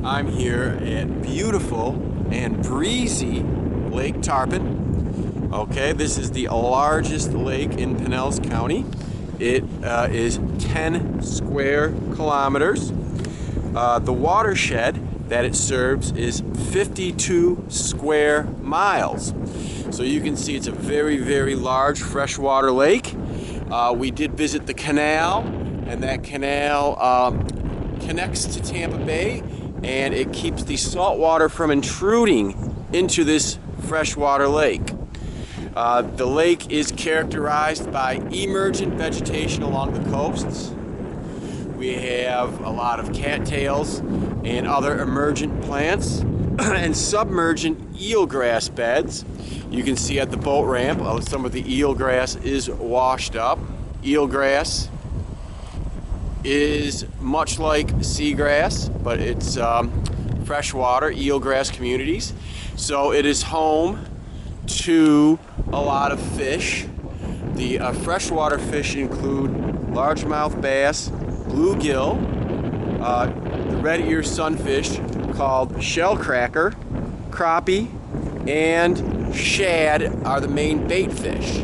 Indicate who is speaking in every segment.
Speaker 1: I'm here at beautiful and breezy Lake Tarpon. Okay, this is the largest lake in Pinellas County. It is 10 square kilometers. The watershed that it serves is 52 square miles. So you can see it's a very, very large freshwater lake. We did visit the canal, and that canal connects to Tampa Bay, and it keeps the salt water from intruding into this freshwater lake. The lake is characterized by emergent vegetation along the coasts. We have a lot of cattails and other emergent plants and submergent eelgrass beds. You can see at the boat ramp some of the eelgrass is washed up. Eelgrass is much like seagrass, but it's freshwater eelgrass communities. So it is home to a lot of fish. The freshwater fish include largemouth bass, bluegill, the red ear sunfish called shellcracker, crappie, and shad are the main bait fish.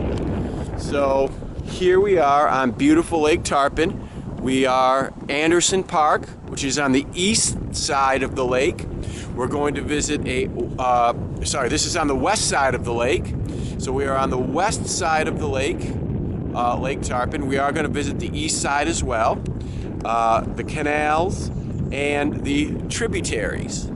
Speaker 1: So here we are on beautiful Lake Tarpon. We are Anderson Park, which is on the east side of the lake. We're going to visit this is on the west side of the lake. So we are on the west side of the lake, Lake Tarpon. We are going to visit the east side as well, the canals and the tributaries.